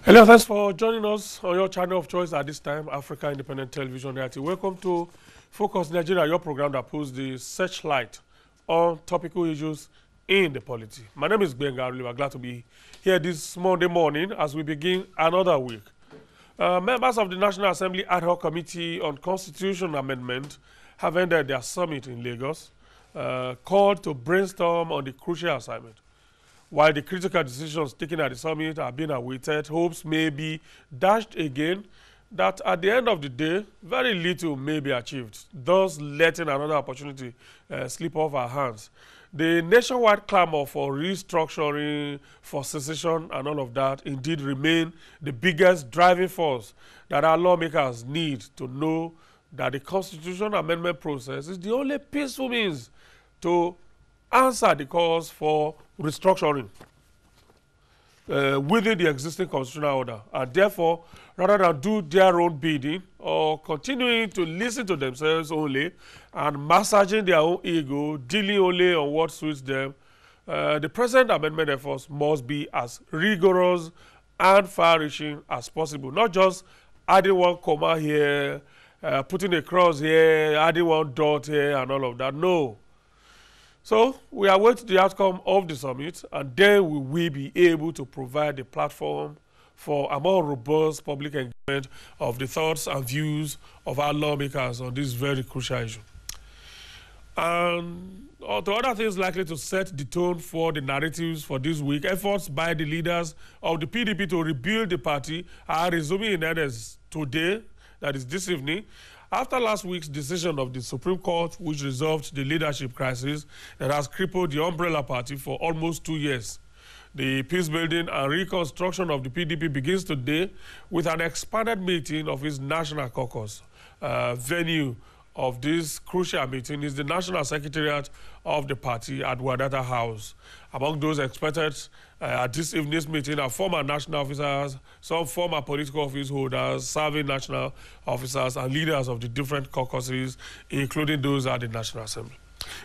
Hello, thanks for joining us on your channel of choice at this time, Africa Independent Television Reality. Welcome to Focus Nigeria, your program that puts the searchlight on topical issues in the polity. My name is Ben Garuli. We're glad to be here this Monday morning as we begin another week. Members of the National Assembly Ad Hoc Committee on Constitution Amendment have ended their summit in Lagos, called to brainstorm on the crucial assignment. While the critical decisions taken at the summit are being awaited, hopes may be dashed again that at the end of the day, very little may be achieved, thus letting another opportunity slip off our hands. The nationwide clamor for restructuring, for secession, and all of that indeed remain the biggest driving force that our lawmakers need to know that the constitutional amendment process is the only peaceful means to answer the calls for restructuring within the existing constitutional order, and therefore, rather than do their own bidding or continuing to listen to themselves only and massaging their own ego, dealing only on what suits them, the present amendment efforts must be as rigorous and far-reaching as possible. Not just adding one comma here, putting a cross here, adding one dot here, and all of that. No. So we await the outcome of the summit, and then we will be able to provide a platform for a more robust public engagement of the thoughts and views of our lawmakers on this very crucial issue. And to other things likely to set the tone for the narratives for this week, efforts by the leaders of the PDP to rebuild the party are resuming in earnest today, that is this evening, after last week's decision of the Supreme Court, which resolved the leadership crisis that has crippled the umbrella party for almost 2 years. The peace building and reconstruction of the PDP begins today with an expanded meeting of its national caucus. Venue of this crucial meeting is the National Secretariat of the party at Wadata House. Among those expected at this evening's meeting are former national officers, some former political office holders, serving national officers, and leaders of the different caucuses, including those at the National Assembly.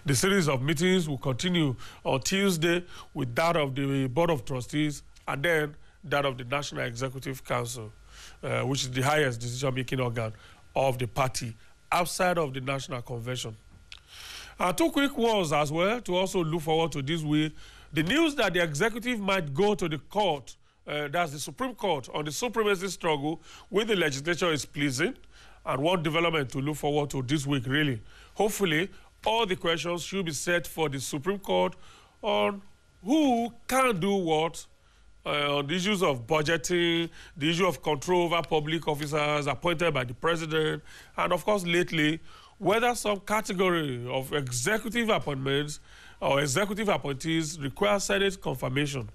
The series of meetings will continue on Tuesday with that of the Board of Trustees and then that of the National Executive Council, which is the highest decision-making organ of the party outside of the National Convention. Two quick ones as well to also look forward to this week. The news that the executive might go to the court, that's the Supreme Court, on the supremacy struggle with the legislature is pleasing, and one development to look forward to this week, really. Hopefully, all the questions should be set for the Supreme Court on who can do what, on the issues of budgeting, the issue of control over public officers appointed by the president, and of course, lately, whether some category of executive appointments or executive appointees require Senate confirmation.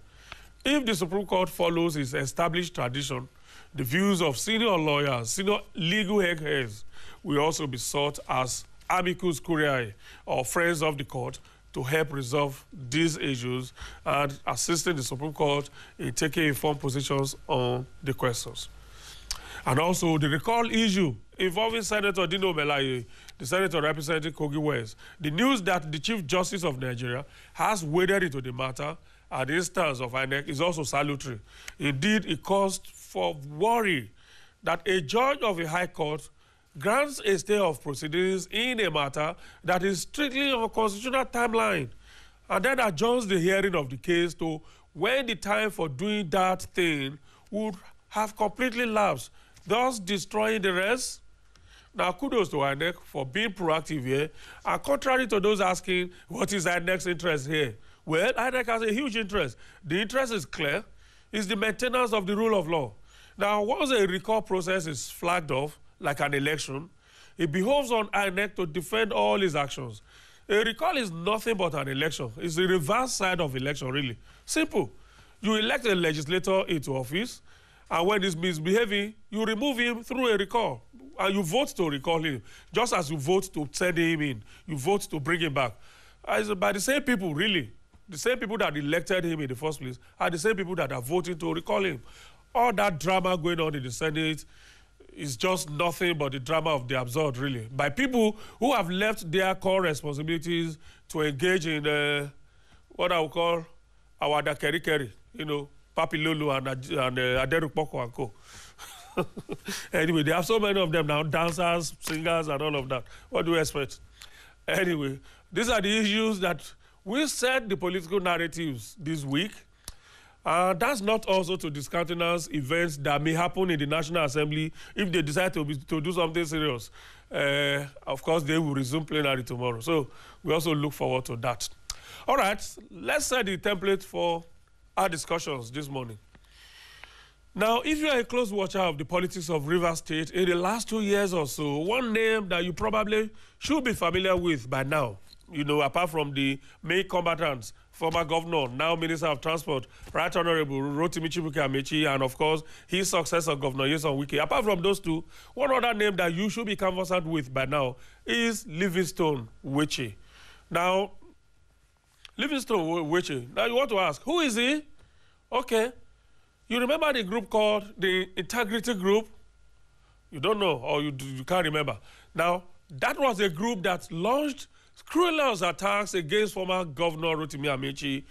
If the Supreme Court follows its established tradition, the views of senior lawyers, senior legal heads will also be sought as amicus curiae, or friends of the court, to help resolve these issues and assisting the Supreme Court in taking informed positions on the questions. And also the recall issue involving Senator Dino Melaye, the senator representing Kogi West. The news that the Chief Justice of Nigeria has waded into the matter at the instance of INEC is also salutary. Indeed, it caused for worry that a judge of a high court grants a stay of proceedings in a matter that is strictly on a constitutional timeline, and then adjourns the hearing of the case to when the time for doing that thing would have completely lapsed, thus destroying the rest. Now, kudos to INEC for being proactive here, and contrary to those asking what is INEC's interest here, well, INEC has a huge interest. The interest is clear. It's the maintenance of the rule of law. Now, once a recall process is flagged off, like an election, it behoves on INEC to defend all his actions. A recall is nothing but an election. It's the reverse side of election, really. Simple. You elect a legislator into office, and when he's misbehaving, you remove him through a recall. And you vote to recall him, just as you vote to send him in. You vote to bring him back. It's by the same people, really. The same people that elected him in the first place are the same people that are voting to recall him. All that drama going on in the Senate is just nothing but the drama of the absurd, really, by people who have left their core responsibilities to engage in what I would call our keri-keri, Papi Lulu and Aderukpoko and Co. Anyway, they have so many of them now, dancers, singers, and all of that. What do you expect? Anyway, these are the issues that will set the political narratives this week. That's not also to discountenance events that may happen in the National Assembly if they decide to do something serious. Of course, they will resume plenary tomorrow. So we also look forward to that. All right, let's set the template for our discussions this morning. Now, if you are a close watcher of the politics of Rivers State in the last 2 years or so, one name that you probably should be familiar with by now, you know, apart from the main combatants, former governor, now Minister of Transport, Right Honorable Rotimi Ameachi, and of course, his successor, Governor Livingstone Weche. Apart from those two, one other name that you should be conversant with by now is Livingstone Weche. Now, Livingstone Weche, now you want to ask, who is he? Okay. You remember the group called the Integrity Group? You don't know, or you can't remember. Now, that was a group that launched scurrilous attacks against former Governor Rotimi Ameachi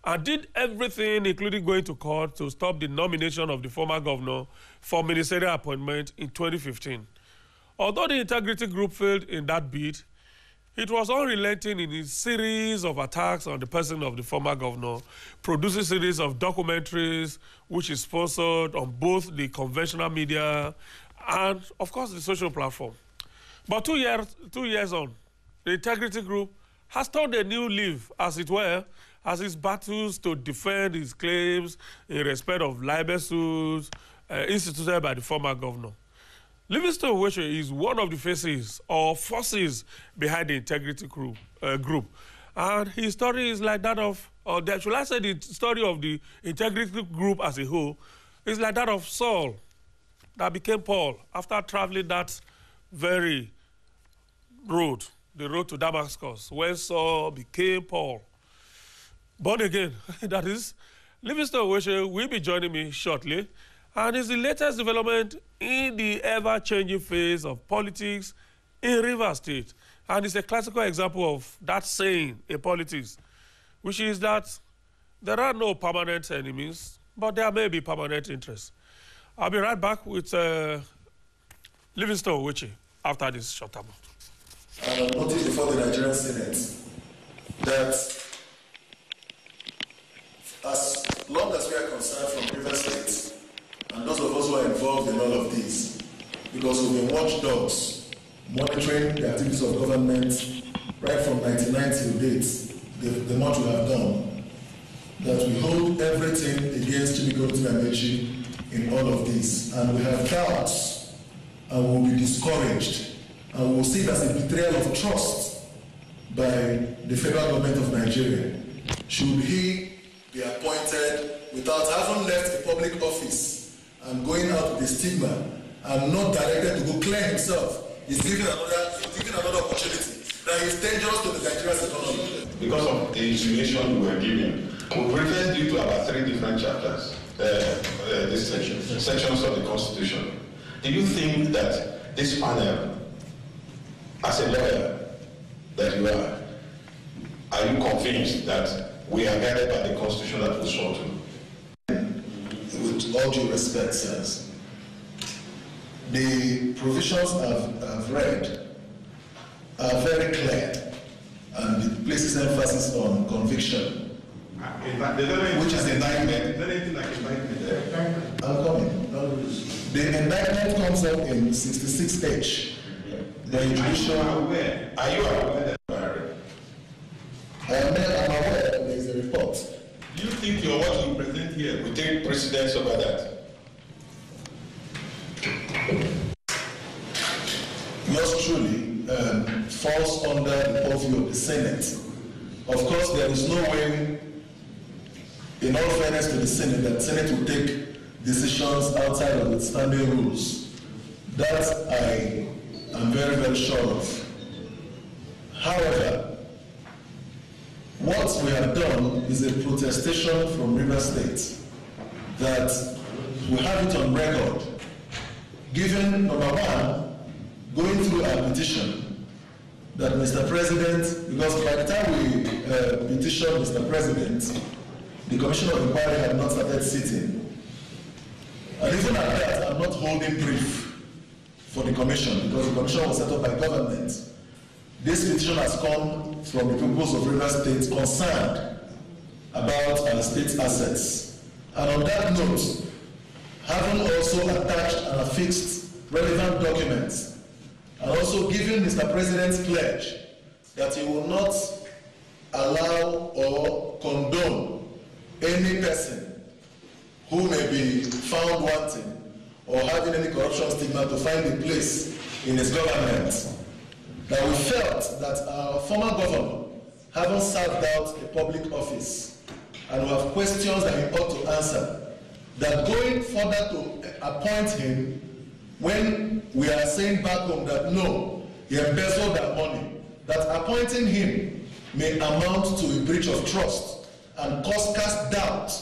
and did everything, including going to court, to stop the nomination of the former governor for ministerial appointment in 2015. Although the Integrity Group failed in that bid, it was unrelenting in its series of attacks on the person of the former governor, producing a series of documentaries which is sponsored on both the conventional media and, of course, the social platform. But 2 years on, the Integrity Group has turned a new leaf, as it were, as its battles to defend its claims in respect of libel suits instituted by the former governor. Livingstone Weche is one of the faces or forces behind the Integrity Group. And his story is like that of, should I say the story of the Integrity Group as a whole, is like that of Saul that became Paul after traveling that very road, the road to Damascus, when Saul became Paul. Born again, that is. Livingstone Weche will be joining me shortly, and is the latest development in the ever-changing phase of politics in Rivers State. And it's a classical example of that saying in politics, which is that there are no permanent enemies, but there may be permanent interests. I'll be right back with Livingstone Weche after this short time. I noticed before the Nigerian Senate that as long as we are concerned from Rivers State, and those of us who are involved in all of this, because we've been watchdogs, monitoring the activities of government right from 1999 till date, the much we have done, that we hold everything against Rotimi Ameachi in all of this. And we have doubts, and we will be discouraged, and we will see it as a betrayal of trust by the federal government of Nigeria. Should he be appointed without having left a public office and going out with a stigma and not directed to go clear himself, is given another opportunity that is dangerous to the Nigerian economy. Because of the insinuation we were given, we referred you to about 3 different chapters, sections of the Constitution. Do you think that this panel, as a lawyer that you are you convinced that we are guided by the Constitution that was sought to? With all due respect, sirs, the provisions I've read are very clear, and it places emphasis on conviction, which is indictment. Is there anything like indictment? I'm coming. The indictment comes up in 66H. The judicial. Are you aware that? I'm aware there is a report. Do you think what you present here will take precedence over that? Yours truly falls under the purview of the Senate. Of course, there is no way, in all fairness to the Senate, that the Senate will take decisions outside of its standing rules. That I am very, very sure of. However, what we have done is a protestation from Rivers State that we have it on record, given, number one, going through our petition, that Mr. President, because by the time we petitioned Mr. President, the Commission of Inquiry had not started sitting. And even at that, I'm not holding brief for the Commission because the Commission was set up by government. This petition has come from the peoples of Rivers State concerned about our state's assets. And on that note, having also attached and affixed relevant documents, and also giving Mr. President's pledge that he will not allow or condone any person who may be found wanting or having any corruption stigma to find a place in his government. That we felt that our former governor, having served out a public office, and we have questions that he ought to answer, that going further to appoint him when we are saying back home that no, he embezzled that money, that appointing him may amount to a breach of trust and cast doubt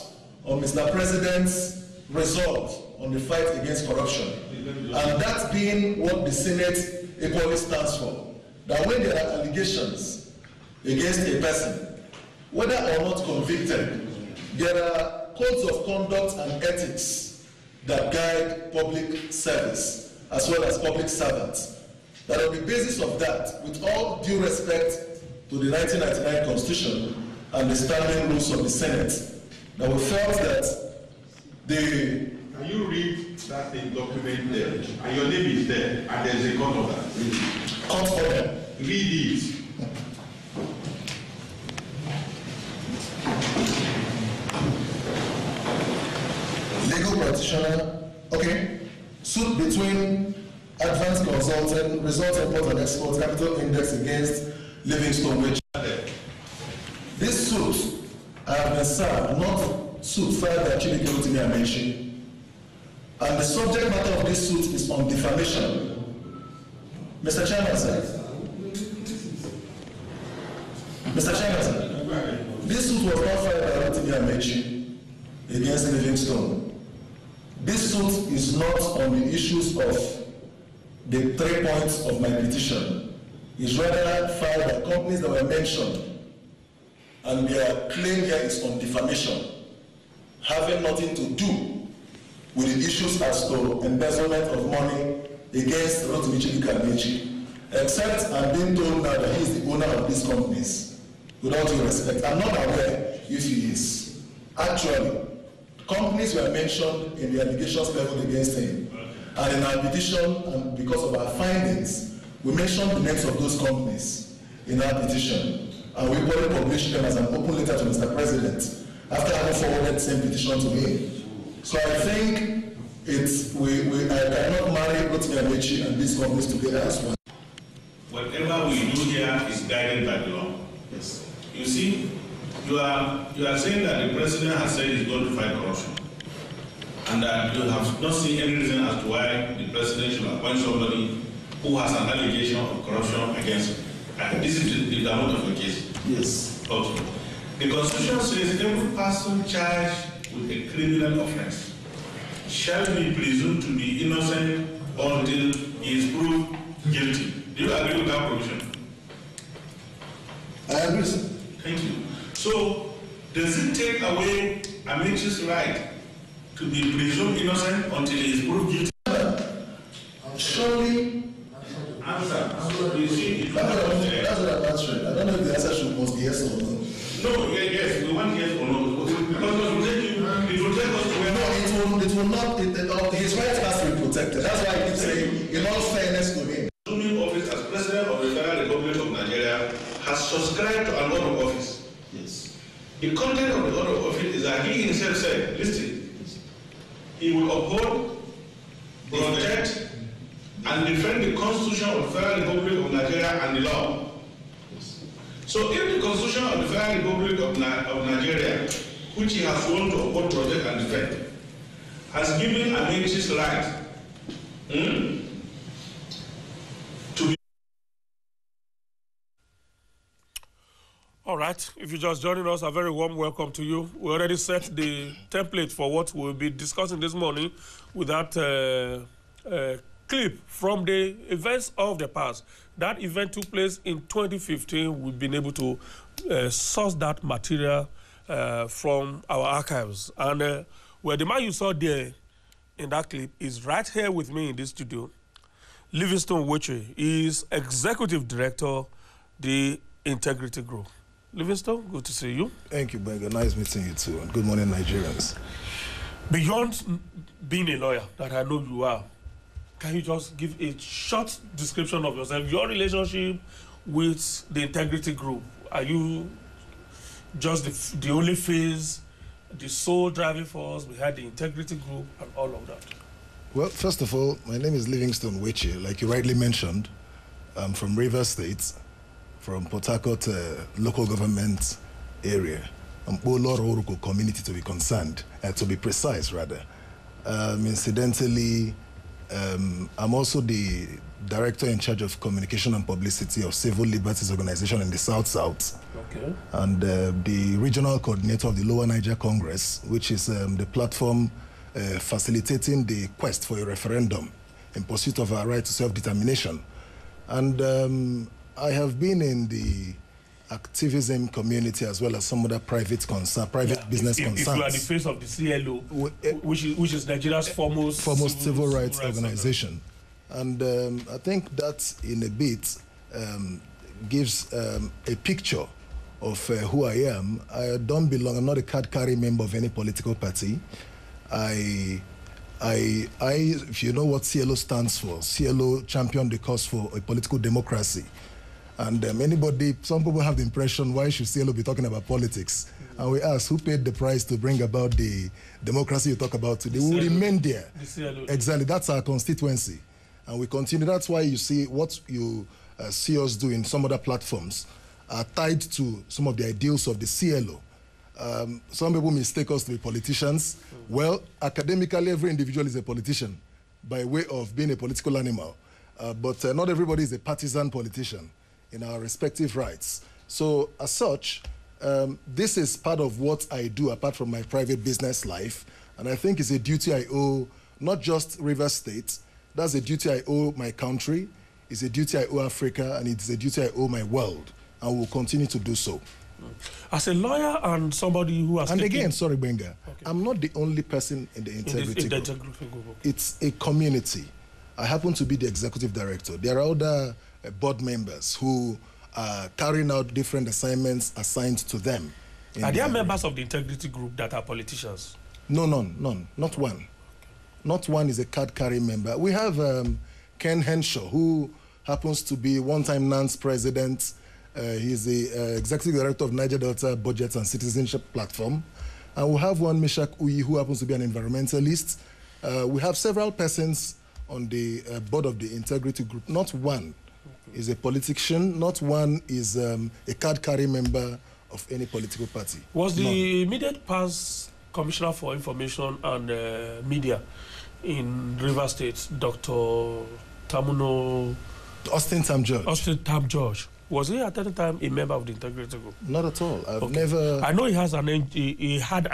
on Mr. President's resolve on the fight against corruption. And that being what the Senate equally stands for, that when there are allegations against a person, whether or not convicted, there are codes of conduct and ethics that guide public service as well as public servants. That on the basis of that, with all due respect to the 1999 Constitution and the standing rules of the Senate, that we felt that the... Can you read that document there? And your name is there, and there's a court order. Read it. Court order. Read it. Legal practitioner, okay. Suit between Advanced Consultant, Results Import and Export Capital Index against Livingstone Weche. This suit has been served, not suit filed by Rotimi Ameachi. And the subject matter of this suit is on defamation. Mr. Chairman, sir. Mr. Chairman, sir. This suit was not filed by Rotimi Ameachi against Livingstone. This suit is not on the issues of the 3 points of my petition. It's rather filed by companies that were mentioned, and their claim here is on defamation, having nothing to do with the issues as to embezzlement of money against Rotimi Ameachi, except I'm being told now that he is the owner of these companies. Without due respect, I'm not aware if he is. Actually, companies were mentioned in the allegations leveled against him. And in our petition, and because of our findings, we mentioned the names of those companies in our petition. And we probably published them as an open letter to Mr. President after having forwarded the same petition to me. So I think I cannot marry Rotimi Ameachi and these companies together as one. Whatever we do here is guided by the law. Yes. You see, you are saying that the president has said he's going to fight corruption, and that you have not seen any reason as to why the president should appoint somebody who has an allegation of corruption against him. And this is the amount of the case. Yes. Okay. The Constitution says every person charged with a criminal offense shall be presumed to be innocent until he is proved guilty. Do you agree with that provision? I agree, sir. Thank you. So, does it take away Ameachi's right to be presumed innocent until he is proved guilty? Surely. Answer. You see, That's what I'm answering. I don't know if the answer must be yes or no. No, yes, we want yes or no. Because it will take us to where... No, it will not. His rights has to be protected. That's why I keep saying, in all fairness to him. Assuming office as President of the Federal Republic of Nigeria has subscribed to an oath of office. Yes. The content of the oath of office is that he himself said, listen, he will uphold, protect, and defend the Constitution of the Federal Republic of Nigeria and the law. Yes. So if the Constitution of the Federal Republic of Nigeria, which he has sworn to uphold, protect, and defend, has given Ameachi's right to be... All right, if you're just joining us, a very warm welcome to you. We already set the template for what we'll be discussing this morning with that clip from the events of the past. That event took place in 2015. We've been able to source that material from our archives. And well, the man you saw there in that clip is right here with me in this studio. Livingstone Weche is Executive Director, the Integrity Group. Livingstone, good to see you. Thank you, Benga. Nice meeting you too. And good morning, Nigerians. Beyond being a lawyer, that I know you are, can you just give a short description of yourself, your relationship with the Integrity Group? Are you just the only face, the sole driving force behind the Integrity Group and all of that? Well, first of all, my name is Livingstone Weche. Like you rightly mentioned, I'm from Rivers State, from Port Harcourt local government area. Oloro community to be concerned, to be precise rather. Incidentally, I'm also the director in charge of communication and publicity of Civil Liberties Organization in the South-South. Okay. And the regional coordinator of the Lower Niger Congress, which is the platform facilitating the quest for a referendum in pursuit of our right to self-determination. And I have been in the activism community as well as some other private business concerns. If you are the face of the CLO, which is Nigeria's foremost civil rights organization. And I think that in a bit gives a picture of who I am. I don't belong, I'm not a card-carrying member of any political party. If you know what CLO stands for, CLO championed the cause for a political democracy. And some people have the impression, why should CLO be talking about politics? And we ask, who paid the price to bring about the democracy you talk about today? We will remain there. Exactly, that's our constituency. And we continue. That's why you see what you see us do in some other platforms are tied to some of the ideals of the CLO. Some people mistake us to be politicians. Well, academically, every individual is a politician by way of being a political animal. But not everybody is a partisan politician in our respective rights. So as such, this is part of what I do apart from my private business life. And I think it's a duty I owe not just Rivers State, that's a duty I owe my country, it's a duty I owe Africa, and it's a duty I owe my world, and will continue to do so. As a lawyer and somebody who has... And again, sorry, Benga, okay. I'm not the only person in the Integrity Group. Okay. It's a community. I happen to be the executive director. There are other board members who are carrying out different assignments assigned to them. Are there members of the Integrity Group that are politicians? No, none, not one. Okay. Not one is a card-carrying member. We have Ken Henshaw, who happens to be one-time NANS president. He's the executive director of Niger Delta Budget and Citizenship Platform. And we have one Meshach Uyi, who happens to be an environmentalist. We have several persons on the board of the Integrity Group. Not one is a politician, not one is a card-carrying member of any political party. Was the immediate past Commissioner for Information and Media in Rivers State, Dr. Austin Tam George. Was he at that time a member of the Integrity Group? Not at all. I've never... I know he had an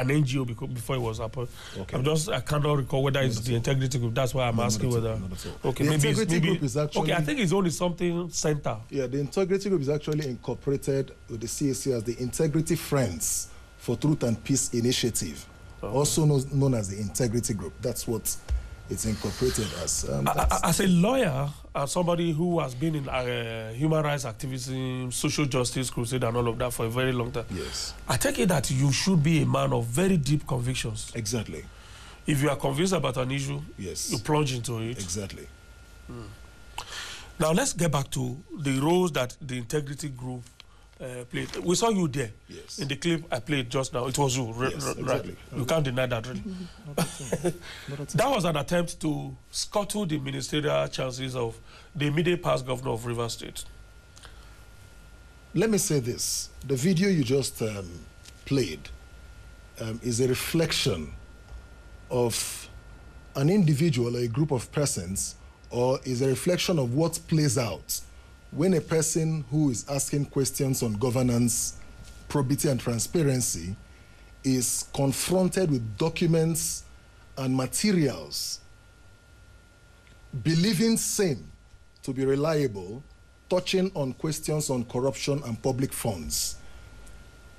NGO before he was appointed. Okay. I cannot recall whether it's the Integrity Group. That's why I'm asking whether... Okay, the Integrity Group is actually... Okay, I think it's only something center. Yeah, the Integrity Group is actually incorporated with the CAC as the Integrity Friends for Truth and Peace Initiative, also known as the Integrity Group. That's what it's incorporated as. As a lawyer, as somebody who has been in human rights activism, social justice crusade and all of that for a very long time, yes, I take it that you should be a man of very deep convictions. Exactly. If you are convinced about an issue, yes, you plunge into it. Exactly. Now let's get back to the roles that the Integrity Group played. We saw you there. Yes. In the clip I played just now. It was you. Yes, exactly. You can't deny that. Really. That was an attempt to scuttle the ministerial chances of the immediate past governor of Rivers State. Let me say this. The video you just played is a reflection of an individual or a group of persons, or is a reflection of what plays out when a person who is asking questions on governance, probity, and transparency is confronted with documents and materials believing same to be reliable, touching on questions on corruption and public funds.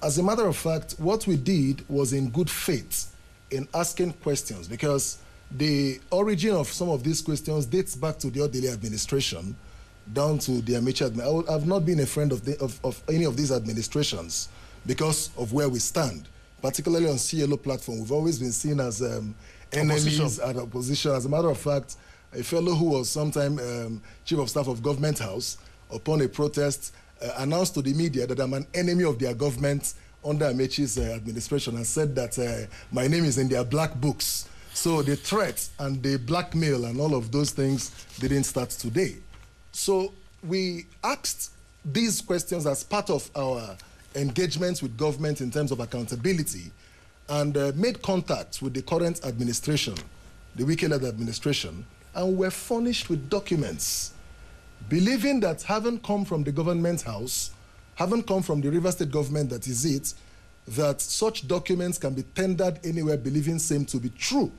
As a matter of fact, what we did was in good faith in asking questions, because the origin of some of these questions dates back to the Odile administration, down to the Ameachi. I've not been a friend of any of these administrations because of where we stand, particularly on CLO platform. We've always been seen as enemies at opposition. As a matter of fact, a fellow who was sometime chief of staff of Government House, upon a protest, announced to the media that I'm an enemy of their government under Ameachi's administration, and said that my name is in their black books. So the threat and the blackmail and all of those things didn't start today. So we asked these questions as part of our engagements with government in terms of accountability, and made contact with the current administration, the Wike-led administration, and were furnished with documents, believing that having come from the Government House, having come from the River State government that is it, that such documents can be tendered anywhere, believing same to be true.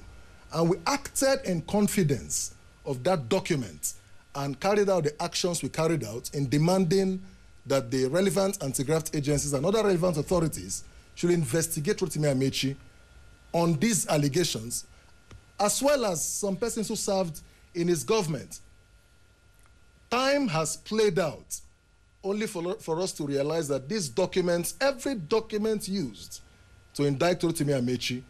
And we acted in confidence of that document and carried out the actions we carried out in demanding that the relevant anti-graft agencies and other relevant authorities should investigate Rotimi Ameachi on these allegations, as well as some persons who served in his government. Time has played out only for us to realize that these documents, every document used to indict Rotimi Ameachi,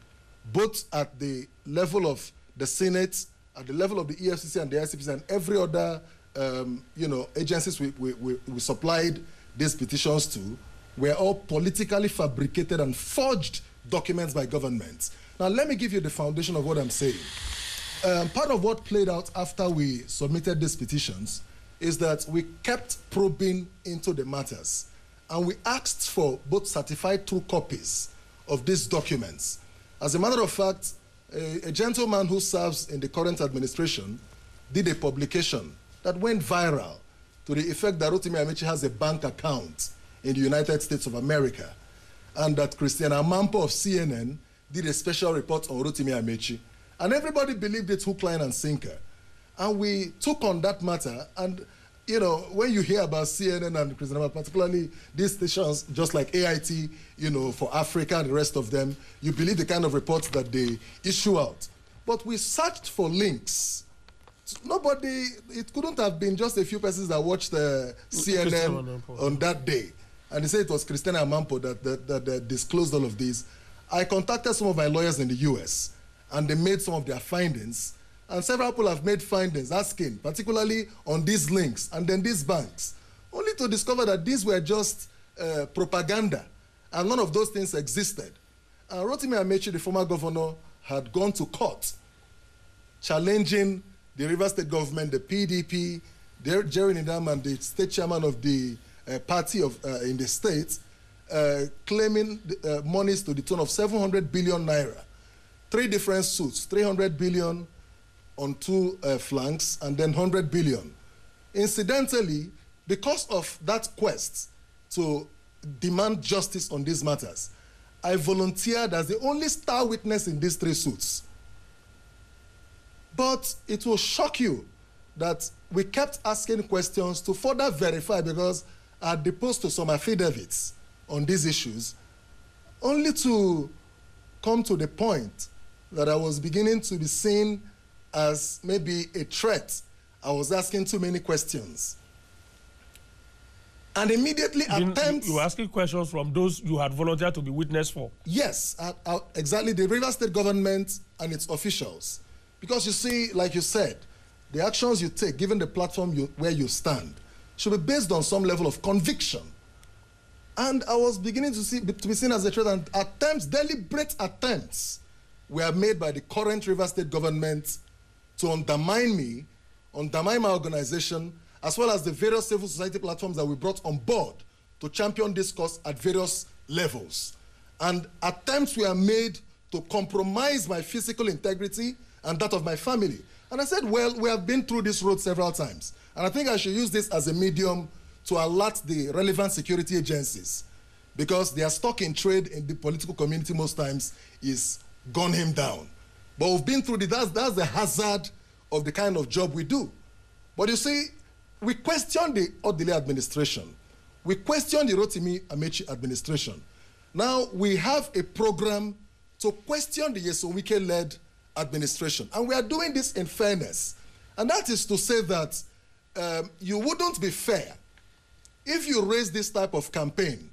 both at the level of the Senate, at the level of the EFCC and the ICPC and every other agencies we supplied these petitions to, were all politically fabricated and forged documents by governments. Now, let me give you the foundation of what I'm saying. Part of what played out after we submitted these petitions is that we kept probing into the matters, and we asked for both certified true copies of these documents. As a matter of fact, a gentleman who serves in the current administration did a publication that went viral to the effect that Rotimi Ameachi has a bank account in the United States of America, and that Christiana Amampo of CNN did a special report on Rotimi Ameachi, and everybody believed it hook, line, and sinker. And we took on that matter, and when you hear about CNN and Christiana, particularly these stations, just like AIT, for Africa and the rest of them, you believe the kind of reports that they issue out. But we searched for links. It couldn't have been just a few persons that watched CNN on that day. And they say it was Christiana Amampo that disclosed all of these. I contacted some of my lawyers in the US, and they made some of their findings. And several people have made findings asking, particularly on these links and then these banks, only to discover that these were just propaganda, and none of those things existed. And Rotimi Ameachi, the former governor, had gone to court challenging the River State government, the PDP, Jerry Nidam, and the state chairman of the party in the state, claiming monies to the tune of 700 billion naira. 3 different suits, 300 billion on 2 flanks, and then 100 billion. Incidentally, because of that quest to demand justice on these matters, I volunteered as the only star witness in these 3 suits. But it will shock you that we kept asking questions to further verify, because I had deposed to some affidavits on these issues, only to come to the point that I was beginning to be seen as maybe a threat. I was asking too many questions. And immediately attempts... You were asking questions from those you had volunteered to be witness for? Yes, exactly, the River State government and its officials. Because you see, like you said, the actions you take, given the platform where you stand, should be based on some level of conviction. And I was beginning to be seen as a threat, and deliberate attempts were made by the current River State government to undermine me, undermine my organization, as well as the various civil society platforms that we brought on board to champion this cause at various levels. And attempts were made to compromise my physical integrity and that of my family. And I said, well, we have been through this road several times, and I think I should use this as a medium to alert the relevant security agencies, because their stock in trade in the political community most times is gun him down. But we've been through that's the hazard of the kind of job we do. But you see, we question the Odile administration. We question the Rotimi Ameachi administration. Now, we have a program to question the Nyesom Wike-led administration. And we are doing this in fairness. And that is to say that you wouldn't be fair if you raise this type of campaign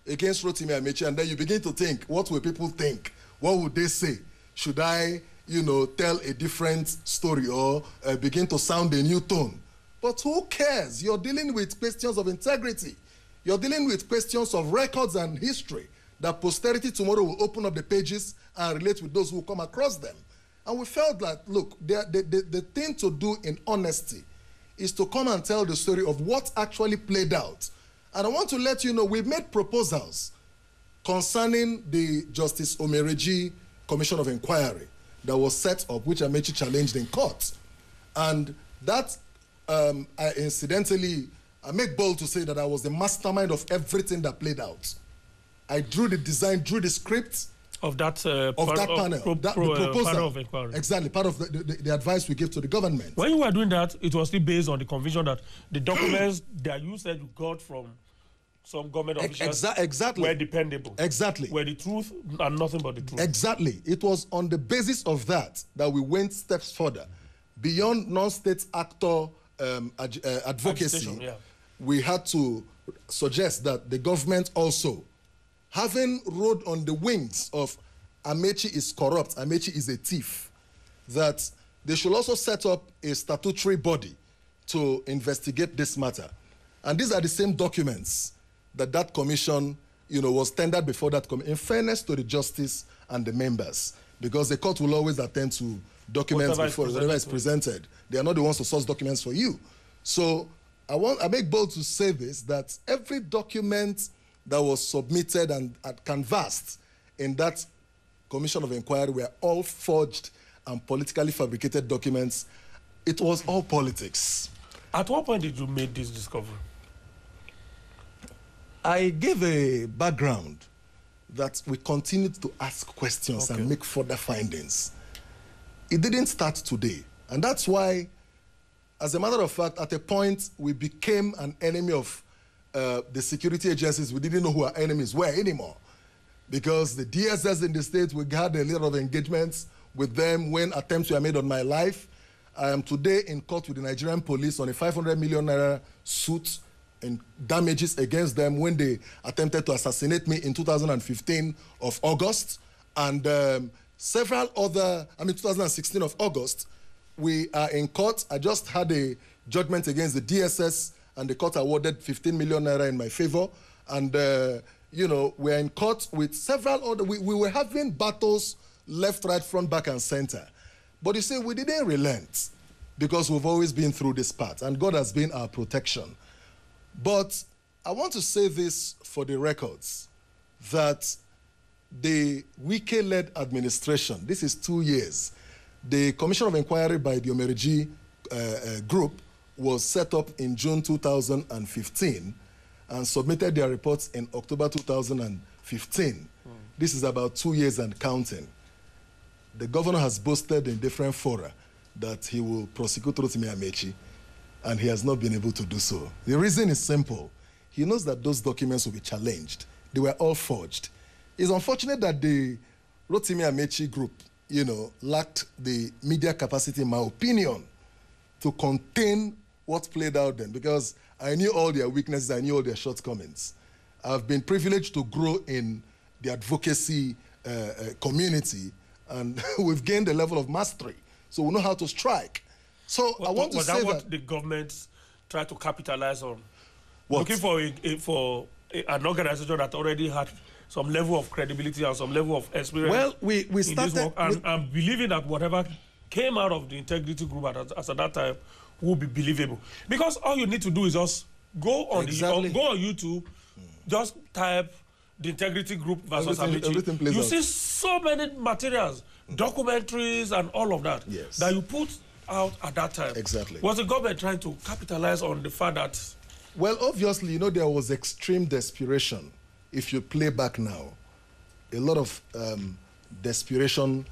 against Rotimi Ameachi and then you begin to think, what will people think? What would they say? Should I, tell a different story or begin to sound a new tone? But who cares? You're dealing with questions of integrity. You're dealing with questions of records and history that posterity tomorrow will open up the pages and relate with those who come across them. And we felt that, look, the thing to do in honesty is to come and tell the story of what actually played out. And I want to let you know, we've made proposals concerning the Justice Omereji Commission of Inquiry that was set up, which Amechi challenged in court. And that, incidentally, I make bold to say that I was the mastermind of everything that played out. I drew the design, drew the script of that panel, the proposal. Panel of inquiry. Exactly, part of the advice we gave to the government. When you were doing that, it was still based on the conviction that the documents that you said you got from some government officials exactly. were dependable. Exactly. Were the truth and nothing but the truth. Exactly. It was on the basis of that we went steps further. Beyond non-state actor advocacy, yeah. We had to suggest that the government also, having rode on the wings of Amechi is corrupt, Amechi is a thief, that they should also set up a statutory body to investigate this matter. And these are the same documents that commission, was tendered before that commission, in fairness to the justice and the members, because the court will always attend to documents whatever is presented. They are not the ones to source documents for you. So I make bold to say this, that every document that was submitted and canvassed in that commission of inquiry were all forged and politically fabricated documents. It was all politics. At what point did you make this discovery? I gave a background that we continued to ask questions and make further findings. It didn't start today. And that's why, as a matter of fact, at a point, we became an enemy of the security agencies. We didn't know who our enemies were anymore. Because the DSS in the States, we had a lot of engagements with them when attempts were made on my life. I am today in court with the Nigerian police on a 500 million naira suit and damages against them when they attempted to assassinate me in 2015 of August. And several other, 2016 of August, we are in court. I just had a judgment against the DSS and the court awarded 15 million naira in my favor. And, we're in court with several other, we were having battles left, right, front, back, and center. But you see, we didn't relent because we've always been through this path and God has been our protection. But I want to say this for the records, that the Wike-led administration, this is 2 years, the Commission of Inquiry by the Omereji group was set up in June 2015 and submitted their reports in October 2015. This is about 2 years and counting. The governor has boasted in different fora that he will prosecute Rotimi Ameachi, and he has not been able to do so. The reason is simple. He knows that those documents will be challenged. They were all forged. It's unfortunate that the Rotimi Ameachi group, lacked the media capacity, in my opinion, to contain what played out then, because I knew all their weaknesses, I knew all their shortcomings. I've been privileged to grow in the advocacy community, and we've gained a level of mastery, so we know how to strike. So I want to say that... Was that what the government tried to capitalize on? What? Looking for an organization that already had some level of credibility and some level of experience. Well, we started... In this work, and believing that whatever came out of the integrity group as at that time will be believable. Because all you need to do is just go on go on YouTube, just type the integrity group versus Ameachi. You see so many materials, documentaries and all of that, that you put out at that time. Exactly. Was the government trying to capitalize on the fact that... Well, obviously, there was extreme desperation. If you play back now, a lot of desperation,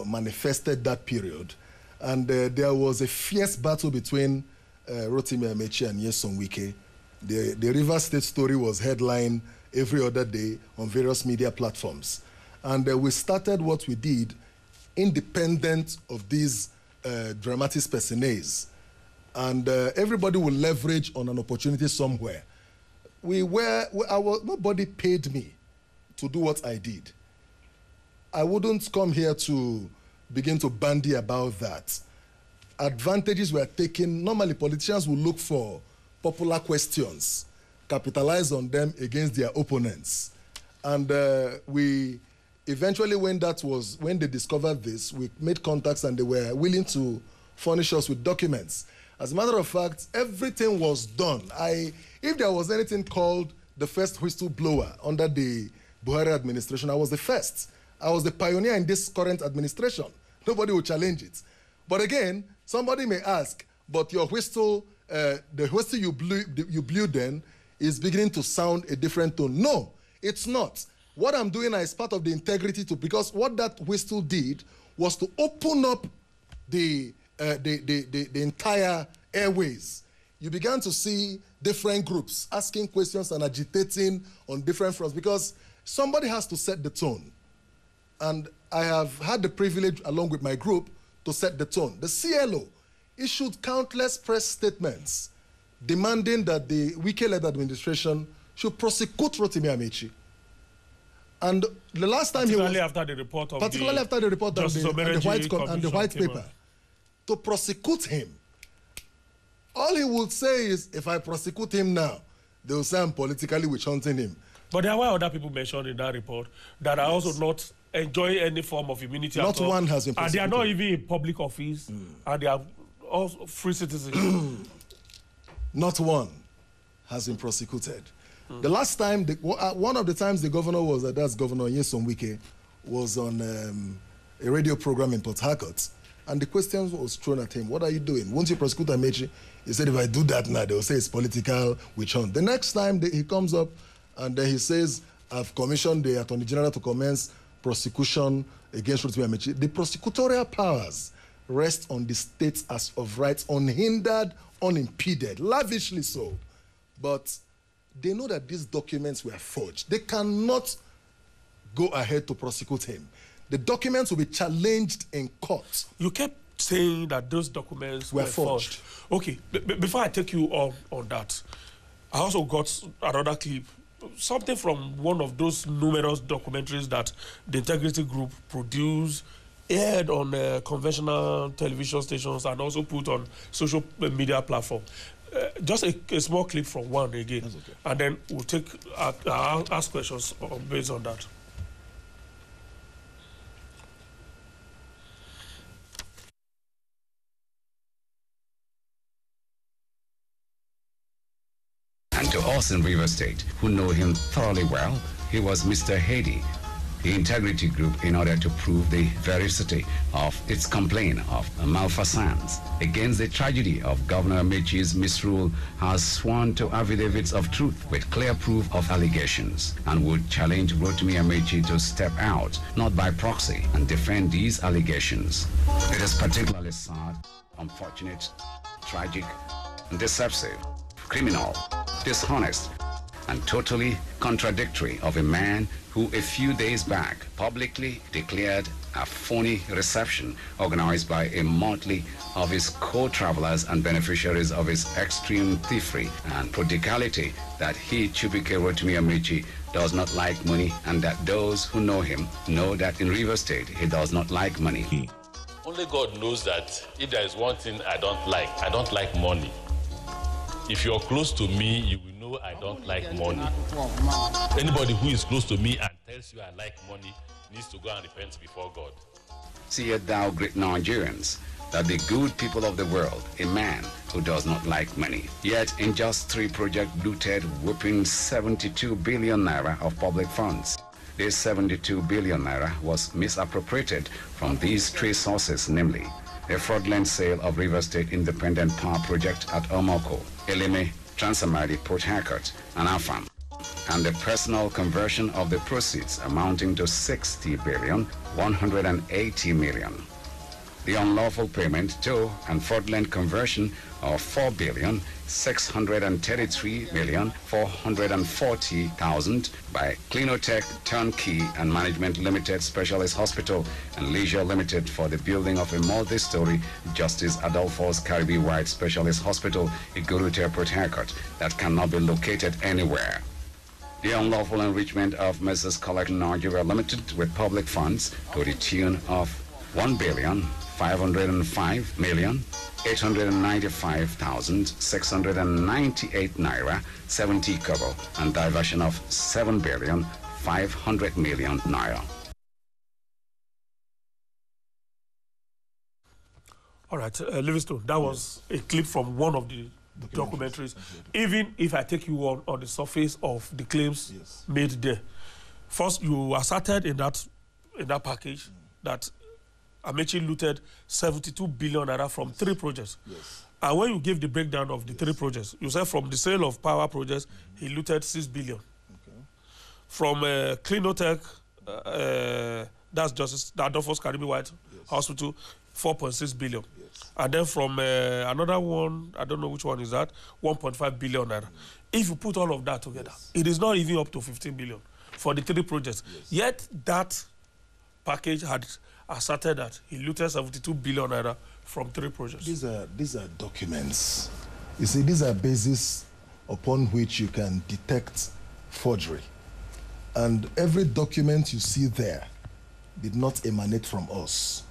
manifested that period. And there was a fierce battle between Rotimi Ameachi and Nyesom Wike. The River State story was headlined every other day on various media platforms. And we started what we did independent of these dramatis personae. And everybody will leverage on an opportunity somewhere. Nobody paid me to do what I did. I wouldn't come here to begin to bandy about that. Advantages were taken. Normally, politicians will look for popular questions, capitalize on them against their opponents. And we eventually, when they discovered this, we made contacts and they were willing to furnish us with documents. As a matter of fact, everything was done. If there was anything called the first whistleblower under the Buhari administration, I was the first. I was the pioneer in this current administration. Nobody will challenge it. But again, somebody may ask, but your whistle, the whistle you blew then is beginning to sound a different tone. No, it's not. What I'm doing is part of the integrity because what that whistle did was to open up the entire airways. You began to see different groups asking questions and agitating on different fronts because somebody has to set the tone. And I have had the privilege, along with my group, to set the tone. The CLO issued countless press statements demanding that the Wike-led administration should prosecute Rotimi Ameachi. And the last time particularly after the report of the white paper, to prosecute him. All he would say is, if I prosecute him now, they will say I'm politically witch-hunting him. But there were other people mentioned in that report that are also not enjoying any form of immunity at all. Not one has been prosecuted. And they are not even in public office, and they are also free citizens. Not one has been prosecuted. The last time, one of the times the governor was, that's Governor Livingstone Weche, was on a radio program in Port Harcourt, and the question was thrown at him, what are you doing? Won't you prosecute Ameachi? He said, if I do that now, they will say it's political witch hunt. The next time he comes up and then he says, I've commissioned the Attorney General to commence prosecution against Rotimi Ameachi. The prosecutorial powers rest on the states as of rights, unhindered, unimpeded, lavishly so. But they know that these documents were forged. They cannot go ahead to prosecute him. The documents will be challenged in court. You kept saying that those documents were forged. Okay, before I take you on that, I also got another clip, something from one of those numerous documentaries that the Integrity Group produced, aired on conventional television stations, and also put on social media platforms. Just a small clip from one again, okay. And then we'll take ask questions based on that. And to us in River State, who know him thoroughly well, he was Mr. Hedy, the Integrity Group, in order to prove the veracity of its complaint of malfeasance against the tragedy of Governor Ameachi's misrule, has sworn to affidavits of truth with clear proof of allegations, and would challenge Rotimi Ameachi to step out, not by proxy, and defend these allegations. It is particularly sad, unfortunate, tragic, deceptive, criminal, dishonest, and totally contradictory of a man who a few days back publicly declared a phony reception organized by a motley of his co-travelers and beneficiaries of his extreme thievery and prodigality that he, Chibike Rotimi Ameachi, does not like money, and that those who know him know that in River State he does not like money. Only God knows that if there is one thing I don't like money. If you're close to me, you will know I don't like money. Anybody who is close to me and tells you I like money needs to go and repent before God. Seest thou, great Nigerians, that the good people of the world, a man who does not like money, yet in just 3 projects looted whopping 72 billion naira of public funds. This 72 billion naira was misappropriated from these 3 sources, namely a fraudulent sale of River State Independent Power Project at Omoko, Eleme, Transamadi, Port Harcourt, and Afam, and the personal conversion of the proceeds amounting to 60 billion 180 million. the unlawful payment to and fraudulent conversion of 4,633,440,000 by Clinotech Turnkey and Management Limited Specialist Hospital and Leisure Limited for the building of a multi-story Justice Adolphus Caribbean-wide Specialist Hospital, Igurute, Port Harcourt, that cannot be located anywhere. The unlawful enrichment of Mrs. Collection Nigeria Limited with public funds to the tune of 1,505,895,698 naira 70 kobo and diversion of 7,500,000,000 naira. All right, Livingstone, that was a clip from one of the documentaries. Even if I take you on the surface of the claims made there, first you asserted in that package that Ameachi looted 72 billion naira from 3 projects. And when you give the breakdown of the 3 projects, you said from the sale of power projects, he looted 6 billion. From Clinotech, that's Justice Adolphus Caribbean-wide Hospital, 4.6 billion. And then from another one, I don't know which one is that, 1.5 billion naira. If you put all of that together, it is not even up to 15 billion for the 3 projects. Yet that package had asserted that he looted 72 billion naira from 3 projects. These are documents. You see, these are bases upon which you can detect forgery. And every document you see there did not emanate from us.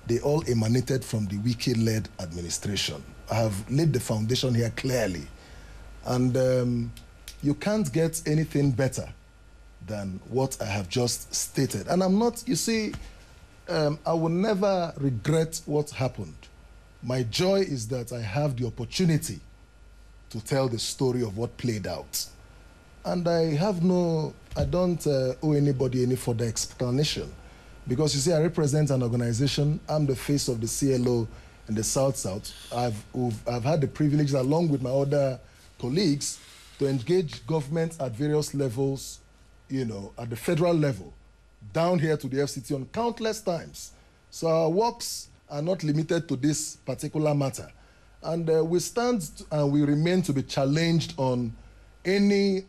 They all emanated from the Wike-led administration. I have laid the foundation here clearly. And you can't get anything better than what I have just stated. And I'm not, you see, I will never regret what happened. My joy is that I have the opportunity to tell the story of what played out. And I don't owe anybody any further explanation. Because you see, I represent an organization. I'm the face of the CLO in the South-South. I've had the privilege, along with my other colleagues, to engage government at various levels, you know, at the federal level, down here to the FCT on countless times. So our works are not limited to this particular matter. And we stand and we remain to be challenged on any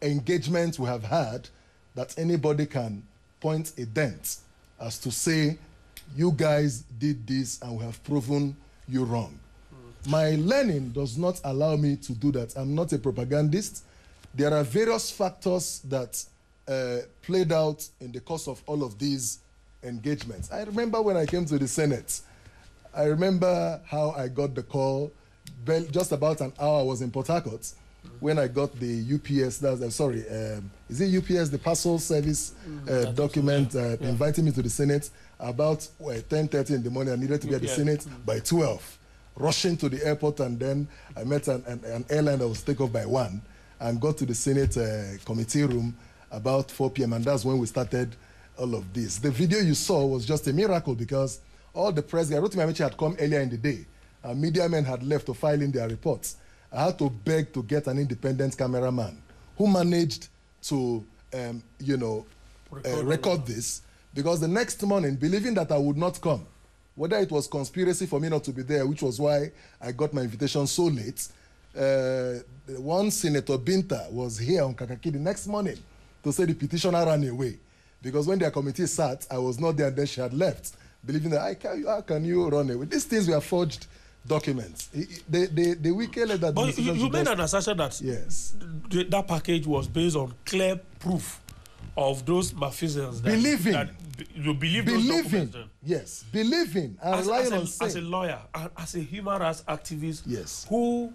engagement we have had that anybody can point a dent as to say, you guys did this and we have proven you wrong. My learning does not allow me to do that. I'm not a propagandist. There are various factors that played out in the course of all of these engagements. I remember when I came to the Senate, I remember how I got the call. Just about an hour I was in Port Harcourt when I got the UPS, is it UPS, the parcel service document inviting me to the Senate about 10:30 in the morning. I needed to be at the Senate by 12. Rushing to the airport, and then I met an airline that was take off by 1 and got to the Senate committee room about 4 p.m. and that's when we started all of this. The video you saw was just a miracle because all the press, Rotimi Ameachi had come earlier in the day and media men had left to file in their reports. I had to beg to get an independent cameraman who managed to, record this, because the next morning, believing that I would not come, whether it was conspiracy for me not to be there, which was why I got my invitation so late, one Senator Binta was here on Kakaki the next morning to say the petitioner ran away. Because when their committee sat, I was not there and then she had left, believing that, how can you run away? These things were forged documents. The Wike-led administration. But you made an assertion that that package was based on clear proof of those malfeasance. You believe those documents? Yes, believing and relying on as a lawyer and as a human rights activist, yes, who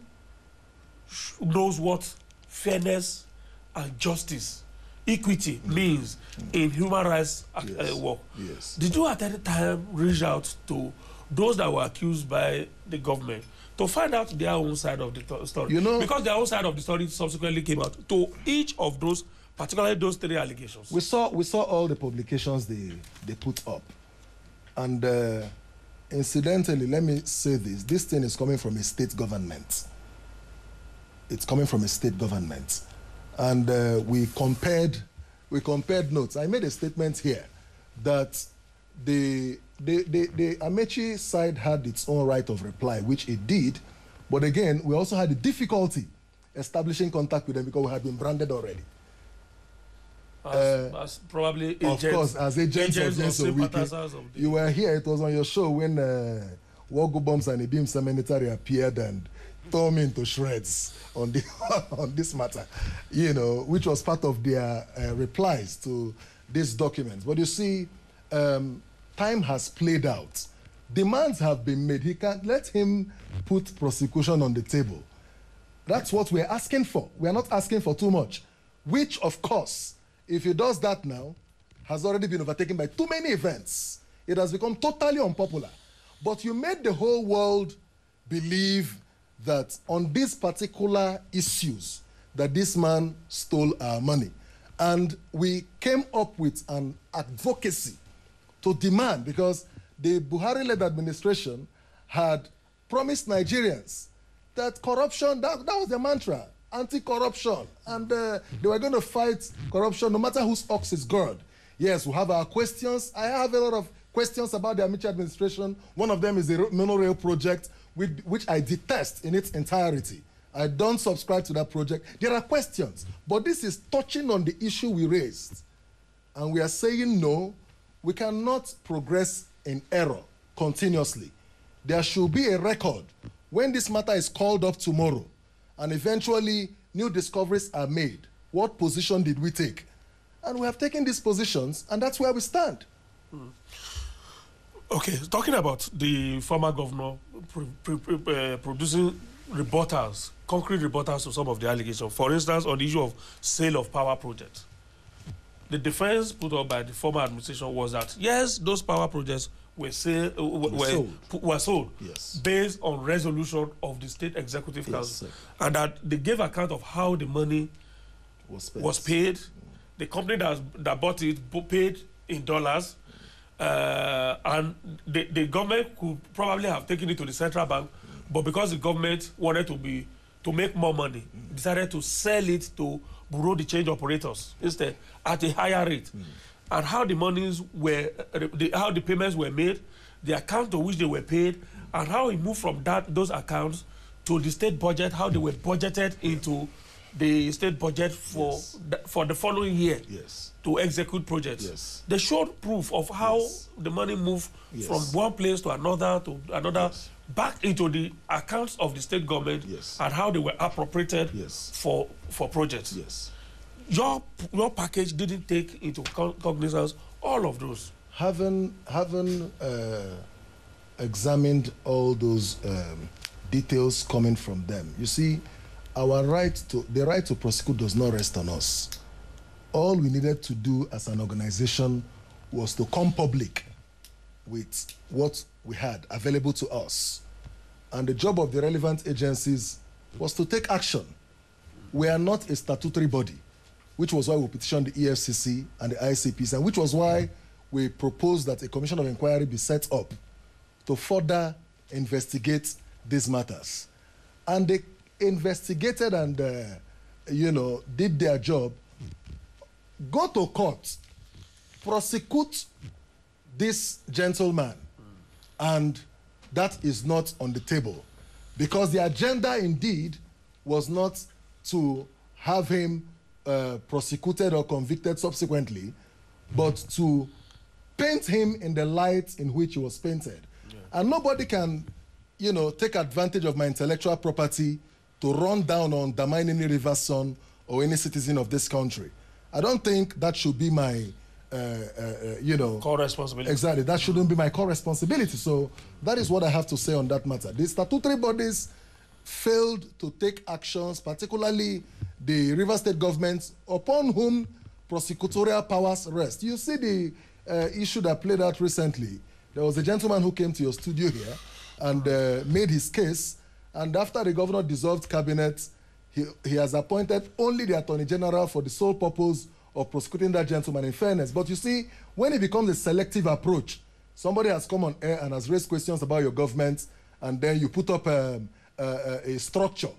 knows what fairness and justice, equity means in human rights work. Yes. Did you at any time reach out to those that were accused by the government to find out their own side of the story? Because their own side of the story subsequently came out to each of those, particularly those 3 allegations. We saw all the publications they put up. And incidentally, let me say this thing is coming from a state government. It's coming from a state government. And we compared notes. I made a statement here that the the Ameachi side had its own right of reply, which it did. But again, we also had the difficulty establishing contact with them because we had been branded already. As probably agents, of course, as agents of Wike. You were here, it was on your show when Wogo Bombs and Ibim Seminary appeared and tore me into shreds on, on this matter, you know, which was part of their replies to these documents. But you see, time has played out. Demands have been made. He can't let him put prosecution on the table. That's what we're asking for. We're not asking for too much, which, of course, if he does that now, has already been overtaken by too many events. It has become totally unpopular. But you made the whole world believe that on these particular issues, that this man stole our money. And we came up with an advocacy to demand, because the Buhari-led administration had promised Nigerians that corruption, that was their mantra, anti-corruption, and they were going to fight corruption no matter whose ox is gored. Yes, we have our questions. I have a lot of questions about the Ameachi administration. One of them is the monorail project, which I detest in its entirety. I don't subscribe to that project. There are questions, but this is touching on the issue we raised. And we are saying no, we cannot progress in error continuously. There should be a record when this matter is called up tomorrow and eventually new discoveries are made. What position did we take? And we have taken these positions, and that's where we stand. Okay, talking about the former governor producing rebuttals, concrete rebuttals to some of the allegations. For instance, on the issue of sale of power projects. The defense put up by the former administration was that, yes, those power projects were sold yes, based on resolution of the State Executive Council, and that they gave account of how the money was paid. The company that bought it paid in dollars, and the government could probably have taken it to the central bank, but because the government wanted to make more money, decided to sell it to bureau de change operators instead at a higher rate. And how the monies were, how the payments were made, the account to which they were paid, and how it moved from those accounts to the state budget, how they were budgeted into the state budget for the following year to execute projects. They showed proof of how the money moved from one place to another back into the accounts of the state government and how they were appropriated for projects. Your package didn't take into cognizance all of those. Having examined all those details coming from them, you see, the right to prosecute does not rest on us. All we needed to do as an organization was to come public with what we had available to us. And the job of the relevant agencies was to take action. We are not a statutory body, which was why we petitioned the EFCC and the ICPs, and which was why we proposed that a commission of inquiry be set up to further investigate these matters. And they investigated and, did their job. Go to court, prosecute this gentleman, and that is not on the table, because the agenda indeed was not to have him prosecuted or convicted subsequently, but to paint him in the light in which he was painted. And nobody can, take advantage of my intellectual property to run down or undermine any river son or any citizen of this country. I don't think that should be my, core responsibility. Exactly, that shouldn't be my core responsibility. So that is what I have to say on that matter. The statutory bodies failed to take actions, particularly the River State government, upon whom prosecutorial powers rest. You see the issue that played out recently. There was a gentleman who came to your studio here and made his case, and after the governor dissolved cabinet, he has appointed only the Attorney General for the sole purpose of prosecuting that gentleman, in fairness. But you see, when it becomes a selective approach, somebody has come on air and has raised questions about your government, and then you put up a structure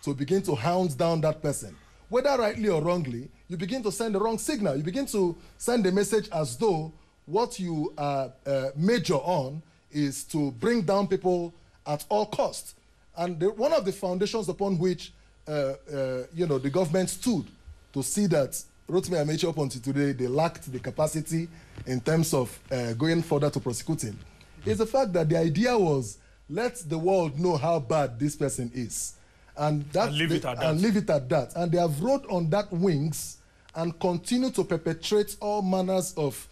to begin to hound down that person. Whether rightly or wrongly, you begin to send the wrong signal. You begin to send a message as though what you major on is to bring down people at all costs. And one of the foundations upon which the government stood to see that Rotimi Ameachi up until today, they lacked the capacity in terms of going further to prosecute him, is the fact that the idea was, let the world know how bad this person is. And leave it at that. And they have rode on that wings and continue to perpetrate all manners of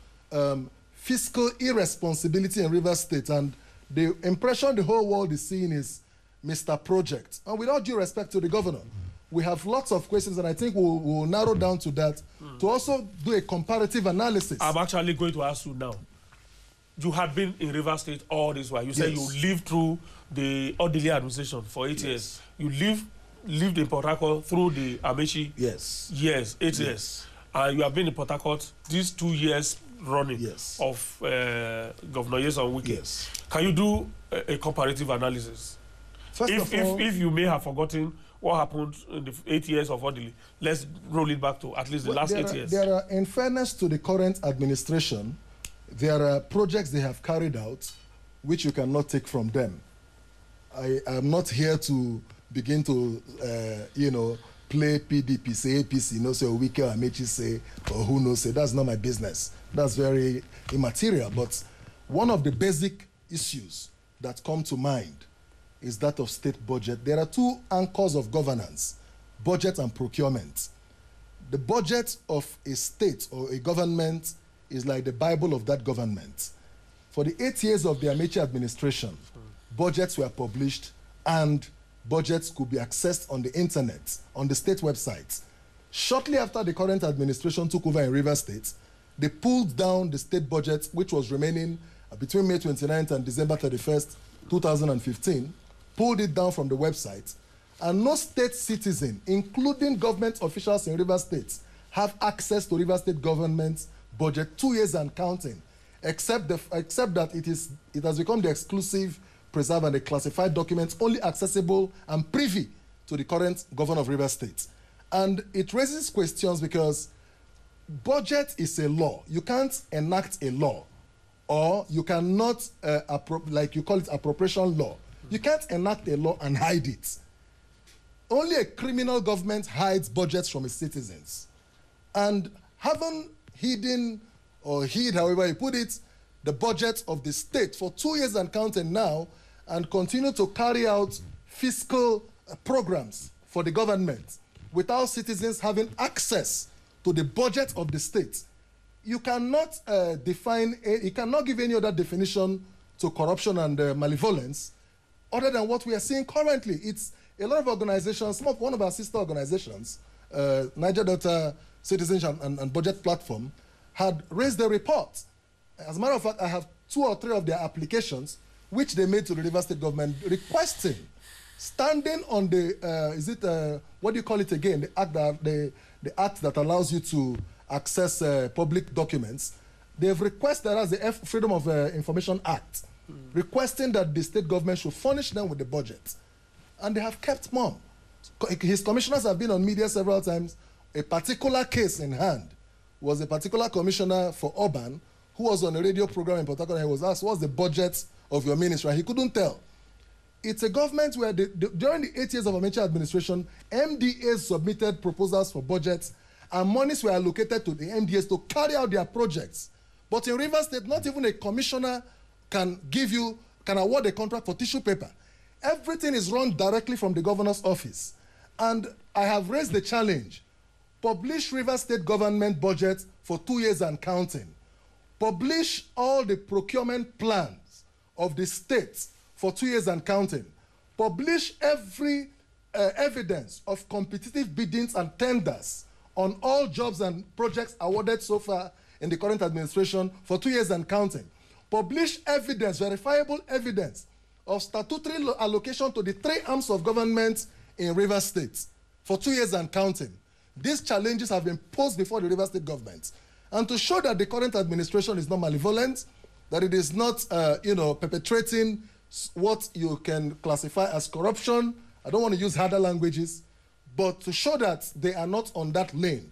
fiscal irresponsibility in Rivers State. And the impression the whole world is seeing is Mr. Project. And with all due respect to the governor, we have lots of questions, and I think we'll narrow down to that to also do a comparative analysis. I'm actually going to ask you now. You had been in Rivers State all this while. You said you lived through the orderly administration for 8 years. You lived in Port Harcourt through the Ameachi. Yes. Yes, 8 years. And you have been in Port Harcourt these 2 years running of Governor Nyesom Wike. Yes. Can you do a comparative analysis? First of all, if you may have forgotten what happened in the 8 years of orderly, let's roll it back to at least the last 8 years. There are, in fairness to the current administration, there are projects they have carried out which you cannot take from them. I am not here to begin to, play PDP, say APC, say Wike or Ameachi say, or who knows, say. That's not my business. That's very immaterial. But one of the basic issues that come to mind is that of state budget. There are two anchors of governance, budget and procurement. The budget of a state or a government is like the Bible of that government. For the 8 years of the Ameachi administration, budgets were published and budgets could be accessed on the internet, on the state websites. Shortly after the current administration took over in Rivers State, they pulled down the state budget, which was remaining between May 29th and December 31st, 2015, pulled it down from the website, and no state citizen, including government officials in Rivers State, have access to Rivers State government's budget 2 years and counting, except that it has become the exclusive, preserved, and a classified document only accessible and privy to the current governor of Rivers State. And it raises questions because budget is a law. You can't enact a law, or you cannot, like you call it, appropriation law. You can't enact a law and hide it. Only a criminal government hides budgets from its citizens. And having hidden, or hid, however you put it, the budget of the state for 2 years and counting now, and continue to carry out fiscal programs for the government without citizens having access to the budget of the state, you cannot you cannot give any other definition to corruption and malevolence other than what we are seeing currently. It's a lot of organizations, one of our sister organizations, Niger Delta Citizenship and Budget Platform, had raised a report. As a matter of fact, I have 2 or 3 of their applications which they made to the Rivers State government requesting, standing on the, what do you call it again, the act that allows you to access public documents. They've requested, as the Freedom of Information Act, requesting that the state government should furnish them with the budget. And they have kept mum. His commissioners have been on media several times. A particular case in hand was a particular commissioner for urban who was on a radio program in Port Harcourt, and he was asked, what's the budget of your ministry? And he couldn't tell. It's a government where during the 8 years of Ameachi administration, MDAs submitted proposals for budgets, and monies were allocated to the MDAs to carry out their projects. But in Rivers State, not even a commissioner can award a contract for tissue paper. Everything is run directly from the governor's office. And I have raised the challenge. Publish Rivers State government budget for 2 years and counting. Publish all the procurement plans of the states for 2 years and counting. Publish every evidence of competitive biddings and tenders on all jobs and projects awarded so far in the current administration for 2 years and counting. Publish evidence, verifiable evidence of statutory allocation to the 3 arms of government in Rivers State for 2 years and counting. These challenges have been posed before the Rivers State government. And to show that the current administration is not malevolent, that it is not, perpetrating what you can classify as corruption. I don't want to use harder languages, but to show that they are not on that lane.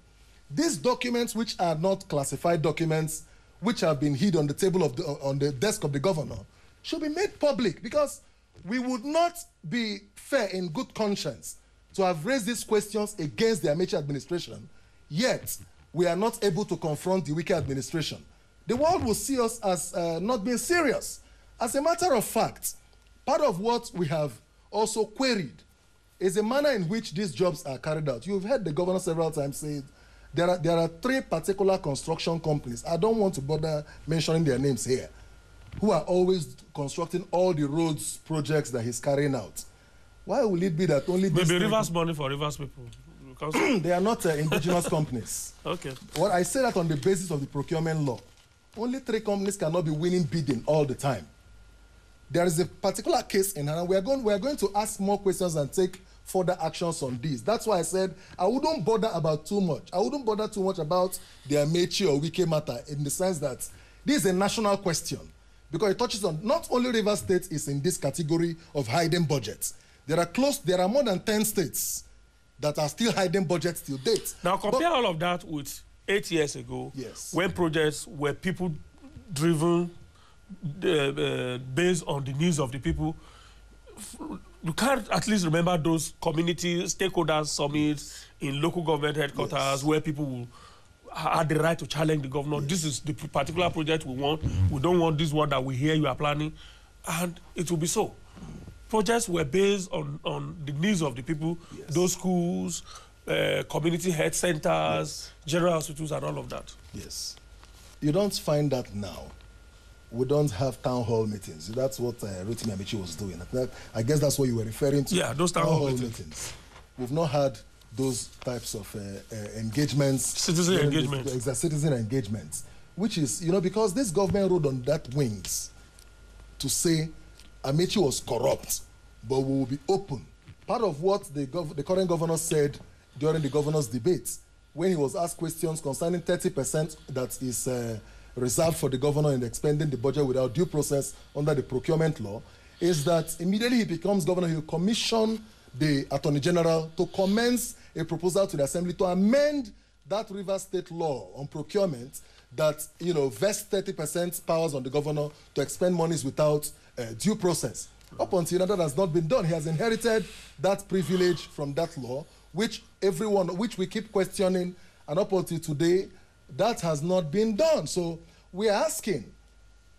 These documents, which are not classified documents, which have been hid on the table of on the desk of the governor, should be made public, because we would not be fair in good conscience to have raised these questions against the Ameachi administration, yet we are not able to confront the Wike administration. The world will see us as not being serious. As a matter of fact, part of what we have also queried is the manner in which these jobs are carried out. You've heard the governor several times say there are 3 particular construction companies, I don't want to bother mentioning their names here, who are always constructing all the roads projects that he's carrying out. Why will it be that only these maybe Rivers money for Rivers people? They are not indigenous companies. Okay. Well, I say that on the basis of the procurement law. Only 3 companies cannot be winning bidding all the time. There is a particular case in hand, and we are going to ask more questions and take further actions on this. That's why I said I wouldn't bother about too much. I wouldn't bother too much about the Ameachi or Wike matter, in the sense that this is a national question, because it touches on not only Rivers State is in this category of hiding budgets. There are more than 10 states that are still hiding budgets till date. Now compare all of that with 8 years ago, yes, when projects were people-driven, based on the needs of the people. You can't at least remember those community stakeholders summits in local government headquarters, yes, where people had the right to challenge the governor. Yes. This is the particular project we want. We don't want this one that we hear you are planning. And it will be so. Projects were based on the needs of the people, yes, those schools, community health centers, yes, general hospitals, and all of that. Yes. You don't find that now. We don't have town hall meetings. That's what Rotimi Ameachi was doing. I guess that's what you were referring to. Yeah, those town hall meetings. We've not had those types of engagements. Citizen engagement. Citizen engagements. Which is, because this government rode on that wings to say Ameachi was corrupt, but we will be open. Part of what the current governor said during the governor's debate, when he was asked questions concerning 30% that is reserved for the governor in expending the budget without due process under the procurement law, is that immediately he becomes governor, he will commission the Attorney General to commence a proposal to the Assembly to amend that Rivers State law on procurement that, vests 30% powers on the governor to expend monies without due process. Up until now, that has not been done. He has inherited that privilege from that law, which we keep questioning, and up until today, that has not been done. So we are asking,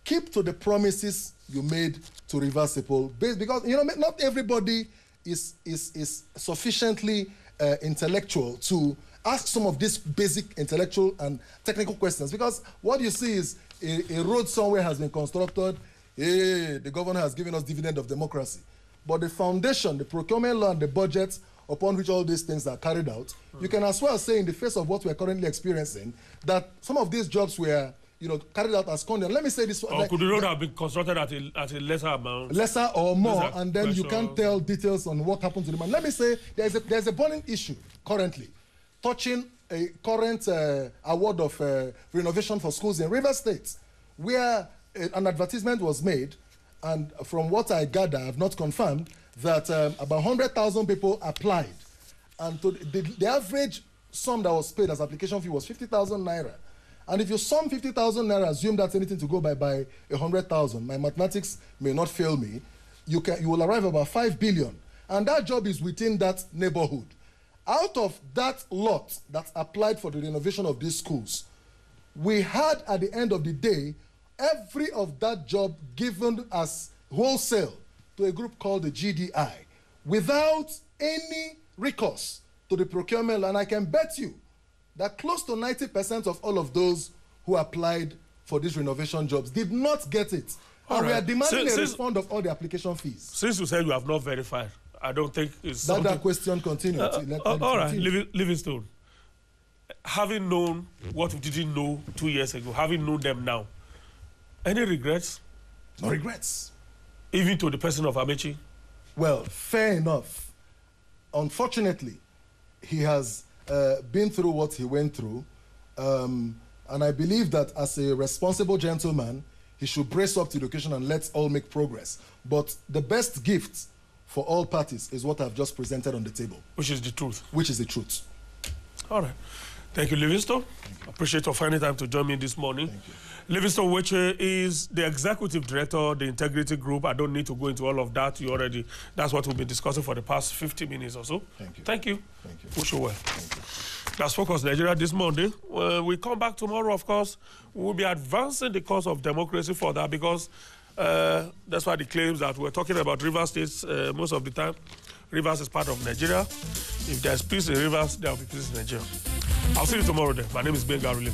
keep to the promises you made to Rivers people, because not everybody is sufficiently intellectual to ask some of these basic intellectual and technical questions. Because what you see is a road somewhere has been constructed. Hey, the governor has given us dividend of democracy. But the foundation, the procurement law and the budget upon which all these things are carried out, you can as well say in the face of what we're currently experiencing, that some of these jobs were carried out as content. Let me say this. Or could the road have been constructed at a lesser amount? Lesser or more, and then you can't tell details on what happened to the man. Let me say there's a burning issue currently touching a current award of renovation for schools in Rivers State, where an advertisement was made, and from what I gather, I have not confirmed, that about 100,000 people applied, and the average sum that was paid as application fee was 50,000 naira. And if you sum 50,000 naira, assume that's anything to go by 100,000. My mathematics may not fail me. You will arrive about 5 billion, and that job is within that neighborhood. Out of that lot that applied for the renovation of these schools, we had at the end of the day every of that job given as wholesale to a group called the GDI without any recourse to the procurement. And I can bet you that close to 90% of all of those who applied for these renovation jobs did not get it. And we are demanding a refund of all the application fees. Since you said you have not verified, I don't think it's that question continues. All right, Livingstone. Having known what we didn't know 2 years ago, having known them now, any regrets? No regrets. Even to the person of Ameachi? Well, fair enough. Unfortunately, he has been through what he went through. And I believe that as a responsible gentleman, he should brace up to the occasion and let's all make progress. But the best gift for all parties is what I've just presented on the table. Which is the truth. Which is the truth. All right. Thank you, Livingstone. Appreciate you finding time to join me this morning. Livingstone Weche is the executive director of the Integrity Group. I don't need to go into all of that. That's what we've been discussing for the past 50 minutes or so. Thank you. Thank you. Thank you. Wish you well. Thank you. That's Focus Nigeria this Monday. We come back tomorrow, of course. We'll be advancing the cause of democracy further because that's why the claims that we're talking about Rivers States most of the time. Rivers is part of Nigeria. If there's peace in Rivers, there will be peace in Nigeria. I'll see you tomorrow then. My name is Ben Garulino.